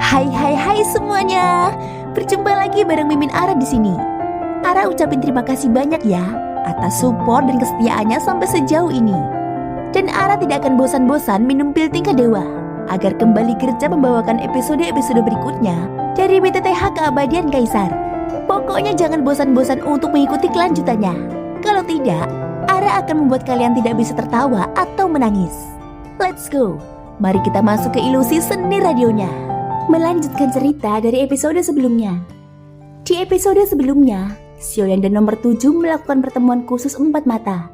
Hai semuanya. Berjumpa lagi bareng Mimin Ara di sini. Ara ucapin terima kasih banyak ya atas support dan kesetiaannya sampai sejauh ini. Dan Ara tidak akan bosan-bosan minum pil tingkat dewa agar kembali kerja membawakan episode-episode berikutnya dari BTTH Keabadian Kaisar. Pokoknya jangan bosan-bosan untuk mengikuti kelanjutannya. Kalau tidak, Ara akan membuat kalian tidak bisa tertawa atau menangis. Let's go. Mari kita masuk ke ilusi seni radionya. Melanjutkan cerita dari episode sebelumnya. Di episode sebelumnya, Xiaoyan dan nomor 7 melakukan pertemuan khusus empat mata.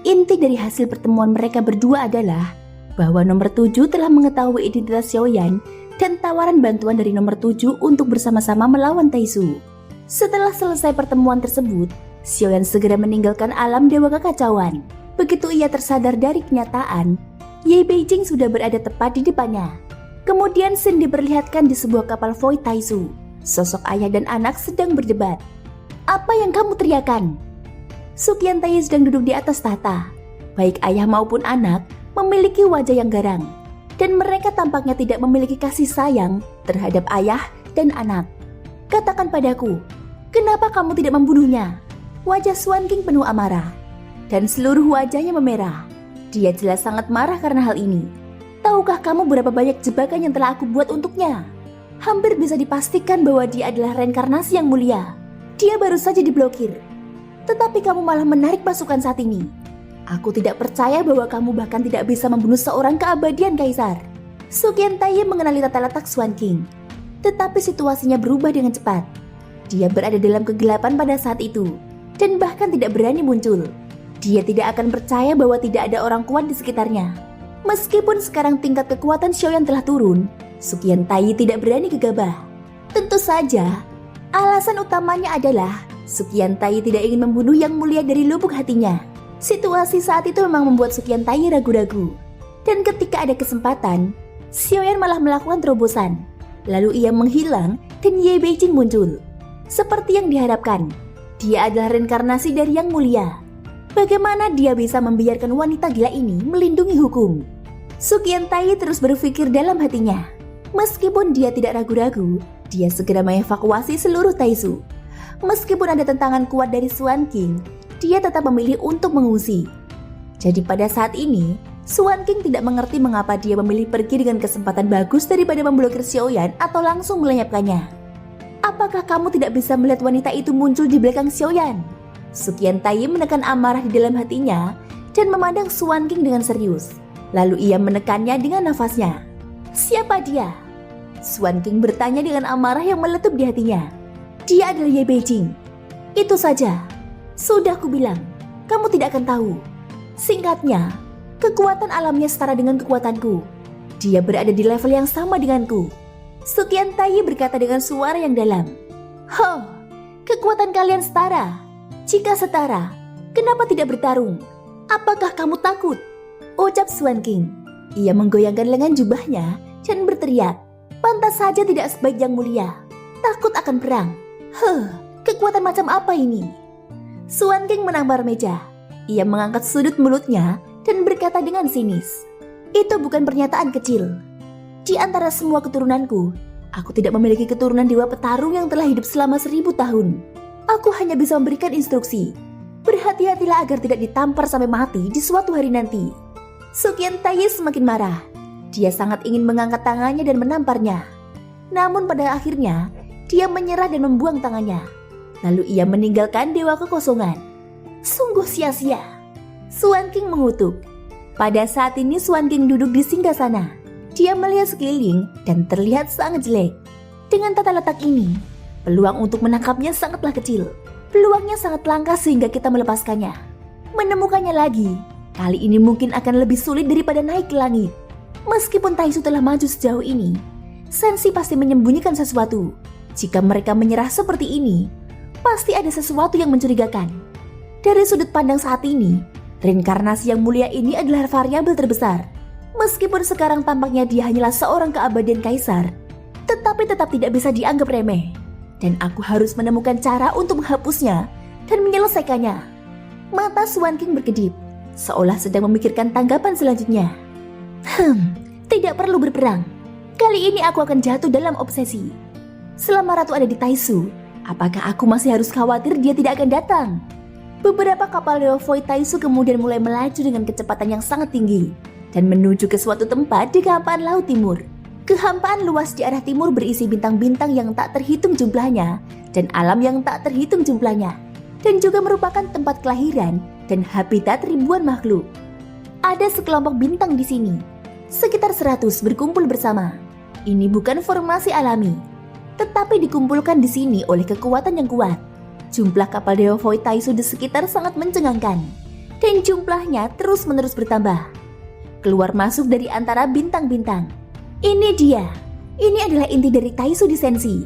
Inti dari hasil pertemuan mereka berdua adalah bahwa nomor 7 telah mengetahui identitas Xiaoyan dan tawaran bantuan dari nomor 7 untuk bersama-sama melawan Taisu. Setelah selesai pertemuan tersebut, Xiaoyan segera meninggalkan alam dewa kekacauan. Begitu ia tersadar dari kenyataan, Ye Beijing sudah berada tepat di depannya. Kemudian scene diperlihatkan di sebuah kapal Void Taisu. Sosok ayah dan anak sedang berdebat. Apa yang kamu teriakan? Sukian Tai sedang duduk di atas tahta. Baik ayah maupun anak memiliki wajah yang garang. Dan mereka tampaknya tidak memiliki kasih sayang terhadap ayah dan anak. Katakan padaku, kenapa kamu tidak membunuhnya? Wajah Swan King penuh amarah. Dan seluruh wajahnya memerah. Dia jelas sangat marah karena hal ini. Tahukah kamu berapa banyak jebakan yang telah aku buat untuknya? Hampir bisa dipastikan bahwa dia adalah reinkarnasi yang mulia. Dia baru saja diblokir. Tetapi kamu malah menarik pasukan saat ini. Aku tidak percaya bahwa kamu bahkan tidak bisa membunuh seorang keabadian kaisar. Sukian Tai mengenali tata letak Swan King. Tetapi situasinya berubah dengan cepat. Dia berada dalam kegelapan pada saat itu. Dan bahkan tidak berani muncul. Dia tidak akan percaya bahwa tidak ada orang kuat di sekitarnya. Meskipun sekarang tingkat kekuatan Xiaoyan telah turun, Sukian Tai tidak berani gegabah. Tentu saja, alasan utamanya adalah Sukian Tai tidak ingin membunuh yang mulia dari lubuk hatinya. Situasi saat itu memang membuat Sukian Tai ragu-ragu. Dan ketika ada kesempatan, Xiaoyan malah melakukan terobosan. Lalu ia menghilang dan Ye Beijing muncul. Seperti yang diharapkan, dia adalah reinkarnasi dari yang mulia. Bagaimana dia bisa membiarkan wanita gila ini melindungi hukum? Sukian Tai terus berpikir dalam hatinya. Meskipun dia tidak ragu-ragu, dia segera mengevakuasi seluruh Taisu. Meskipun ada tentangan kuat dari Swan King, dia tetap memilih untuk mengungsi. Jadi pada saat ini, Swan King tidak mengerti mengapa dia memilih pergi dengan kesempatan bagus daripada memblokir Xiaoyan atau langsung melenyapkannya. Apakah kamu tidak bisa melihat wanita itu muncul di belakang Xiaoyan? Sukian Tai menekan amarah di dalam hatinya dan memandang Swan King dengan serius. Lalu ia menekannya dengan nafasnya. Siapa dia? Swan King bertanya dengan amarah yang meletup di hatinya. Dia adalah Ye Beijing. Itu saja. Sudah kubilang, kamu tidak akan tahu. Singkatnya, kekuatan alamnya setara dengan kekuatanku. Dia berada di level yang sama denganku. Sukian Tai berkata dengan suara yang dalam. Kekuatan kalian setara. Jika setara, kenapa tidak bertarung? Apakah kamu takut? Ucap Swan King. Ia menggoyangkan lengan jubahnya dan berteriak. Pantas saja tidak sebaik yang mulia. Takut akan perang. Kekuatan macam apa ini? Swan King menampar meja. Ia mengangkat sudut mulutnya dan berkata dengan sinis. Itu bukan pernyataan kecil. Di antara semua keturunanku, aku tidak memiliki keturunan dewa petarung yang telah hidup selama 1000 tahun. Aku hanya bisa memberikan instruksi. Berhati-hatilah agar tidak ditampar sampai mati di suatu hari nanti. Sukian Tai semakin marah. Dia sangat ingin mengangkat tangannya dan menamparnya. Namun pada akhirnya, dia menyerah dan membuang tangannya. Lalu ia meninggalkan dewa kekosongan. Sungguh sia-sia. Swan King mengutuk. Pada saat ini Swan King duduk di singgasana. Dia melihat sekeliling dan terlihat sangat jelek. Dengan tata letak ini, peluang untuk menangkapnya sangatlah kecil. Peluangnya sangat langka sehingga kita melepaskannya. Menemukannya lagi, kali ini mungkin akan lebih sulit daripada naik ke langit. Meskipun Taisu telah maju sejauh ini, Sensi pasti menyembunyikan sesuatu. Jika mereka menyerah seperti ini, pasti ada sesuatu yang mencurigakan. Dari sudut pandang saat ini, reinkarnasi yang mulia ini adalah variabel terbesar. Meskipun sekarang tampaknya dia hanyalah seorang keabadian kaisar, tetapi tetap tidak bisa dianggap remeh. Dan aku harus menemukan cara untuk menghapusnya dan menyelesaikannya. Mata Swan King berkedip, seolah sedang memikirkan tanggapan selanjutnya. Tidak perlu berperang. Kali ini aku akan jatuh dalam obsesi. Selama Ratu ada di Taisu, apakah aku masih harus khawatir dia tidak akan datang? Beberapa kapal Leovoi Taisu kemudian mulai melaju dengan kecepatan yang sangat tinggi dan menuju ke suatu tempat di kehampaan Laut Timur. Kehampaan luas di arah timur berisi bintang-bintang yang tak terhitung jumlahnya dan alam yang tak terhitung jumlahnya, dan juga merupakan tempat kelahiran dan habitat ribuan makhluk. Ada sekelompok bintang di sini, sekitar 100 berkumpul bersama. Ini bukan formasi alami, tetapi dikumpulkan di sini oleh kekuatan yang kuat. Jumlah kapal Leovoi Taisu di sekitar sangat mencengangkan, dan jumlahnya terus-menerus bertambah. Keluar masuk dari antara bintang-bintang. Ini dia. Ini adalah inti dari Taisu Descensi.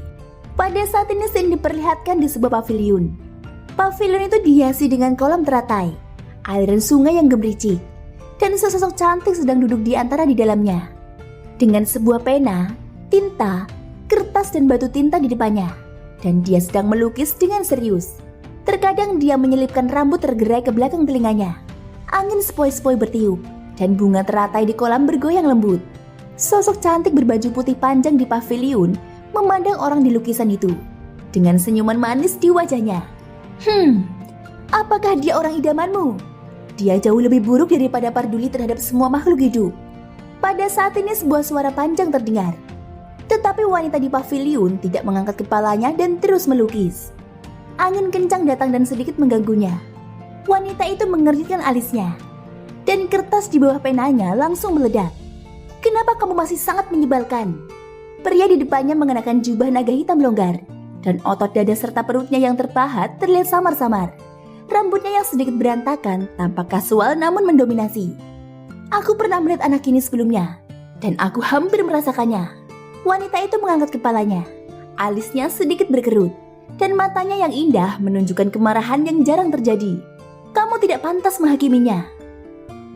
Pada saat ini scene diperlihatkan di sebuah pavilion. Pavilion itu dihiasi dengan kolam teratai, aliran sungai yang gemericik, dan sesosok cantik sedang duduk di antara di dalamnya. Dengan sebuah pena, tinta, kertas dan batu tinta di depannya, dan dia sedang melukis dengan serius. Terkadang dia menyelipkan rambut tergerai ke belakang telinganya. Angin sepoi-sepoi bertiup, dan bunga teratai di kolam bergoyang lembut. Sosok cantik berbaju putih panjang di pavilion memandang orang di lukisan itu dengan senyuman manis di wajahnya. Apakah dia orang idamanmu? Dia jauh lebih buruk daripada peduli terhadap semua makhluk hidup. Pada saat ini sebuah suara panjang terdengar. Tetapi wanita di pavilion tidak mengangkat kepalanya dan terus melukis. Angin kencang datang dan sedikit mengganggunya. Wanita itu mengernyitkan alisnya, dan kertas di bawah penanya langsung meledak. Kenapa kamu masih sangat menyebalkan? Pria di depannya mengenakan jubah naga hitam longgar, dan otot dada serta perutnya yang terpahat terlihat samar-samar. Rambutnya yang sedikit berantakan tampak kasual namun mendominasi. Aku pernah melihat anak ini sebelumnya, dan aku hampir merasakannya. Wanita itu mengangkat kepalanya, alisnya sedikit berkerut, dan matanya yang indah menunjukkan kemarahan yang jarang terjadi. Kamu tidak pantas menghakiminya.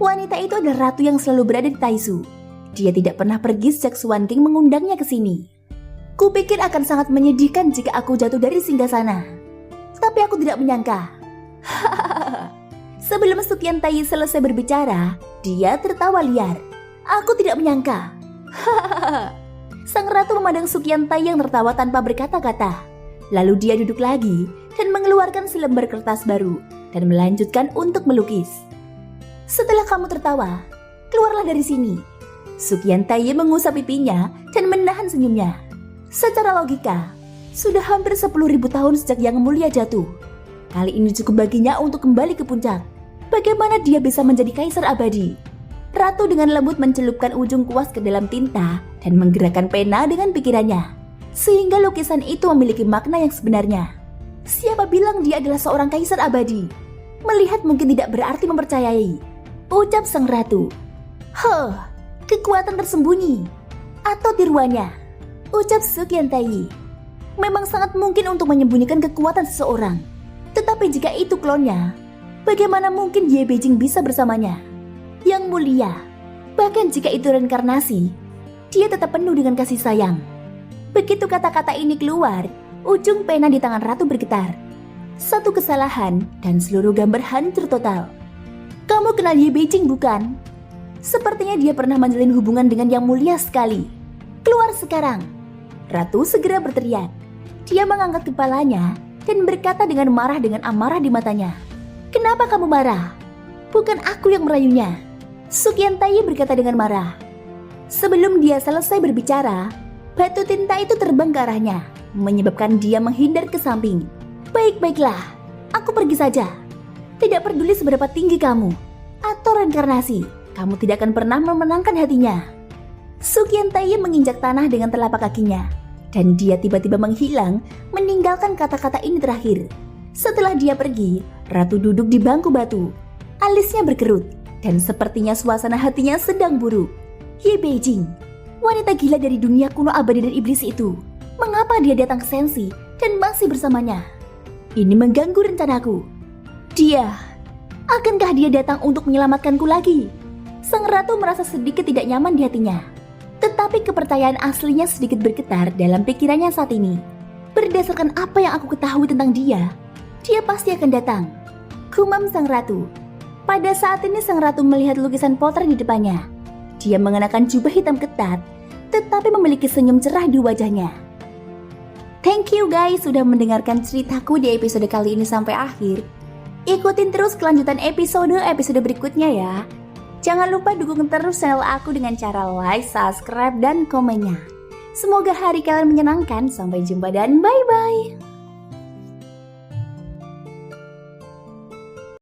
Wanita itu adalah ratu yang selalu berada di Taisu. Dia tidak pernah pergi sejak Swan King mengundangnya ke sini. Kupikir akan sangat menyedihkan jika aku jatuh dari singgahsana. Tapi aku tidak menyangka. Sebelum Sukyan Tai selesai berbicara, dia tertawa liar. Aku tidak menyangka. Sang ratu memandang Sukyan Tai yang tertawa tanpa berkata-kata. Lalu dia duduk lagi dan mengeluarkan selembar kertas baru dan melanjutkan untuk melukis. Setelah kamu tertawa, keluarlah dari sini. Sukyan Tai mengusap pipinya dan menahan senyumnya. Secara logika, sudah hampir 10.000 tahun sejak Yang Mulia jatuh. Kali ini cukup baginya untuk kembali ke puncak. Bagaimana dia bisa menjadi kaisar abadi? Ratu dengan lembut mencelupkan ujung kuas ke dalam tinta dan menggerakkan pena dengan pikirannya, sehingga lukisan itu memiliki makna yang sebenarnya. Siapa bilang dia adalah seorang kaisar abadi? Melihat mungkin tidak berarti mempercayai, ucap sang ratu. Kekuatan tersembunyi atau tiruannya, ucap Sukyan Tai. Memang sangat mungkin untuk menyembunyikan kekuatan seseorang. Tetapi jika itu klonnya, bagaimana mungkin Ye Beijing bisa bersamanya? Yang Mulia, bahkan jika itu reinkarnasi, dia tetap penuh dengan kasih sayang. Begitu kata-kata ini keluar, ujung pena di tangan ratu bergetar. Satu kesalahan dan seluruh gambar hancur total. Kamu kenal Ye Beijing bukan? Sepertinya dia pernah menjalin hubungan dengan Yang Mulia sekali. Keluar sekarang. Ratu segera berteriak. Dia mengangkat kepalanya dan berkata dengan marah dengan amarah di matanya. Kenapa kamu marah? Bukan aku yang merayunya. Sukyan Tai berkata dengan marah. Sebelum dia selesai berbicara, batu tinta itu terbang ke arahnya, menyebabkan dia menghindar ke samping. Baik-baiklah, aku pergi saja. Tidak peduli seberapa tinggi kamu atau reinkarnasi, kamu tidak akan pernah memenangkan hatinya. Sukyan Tai menginjak tanah dengan telapak kakinya, dan dia tiba-tiba menghilang, meninggalkan kata-kata ini terakhir. Setelah dia pergi, ratu duduk di bangku batu. Alisnya berkerut, dan sepertinya suasana hatinya sedang buruk. Ye Beijing, wanita gila dari dunia kuno abadi dan iblis itu. Mengapa dia datang ke Sensi dan masih bersamanya? Ini mengganggu rencanaku. Akankah dia datang untuk menyelamatkanku lagi? Sang ratu merasa sedikit tidak nyaman di hatinya. Tetapi kepercayaan aslinya sedikit bergetar dalam pikirannya saat ini. Berdasarkan apa yang aku ketahui tentang dia pasti akan datang. Gumam sang ratu. Pada saat ini sang ratu melihat lukisan potret di depannya. Dia mengenakan jubah hitam ketat tetapi memiliki senyum cerah di wajahnya. Thank you guys sudah mendengarkan ceritaku di episode kali ini sampai akhir. Ikutin terus kelanjutan episode berikutnya ya. Jangan lupa dukung terus channel aku dengan cara like, subscribe, dan komennya. Semoga hari kalian menyenangkan. Sampai jumpa dan bye-bye.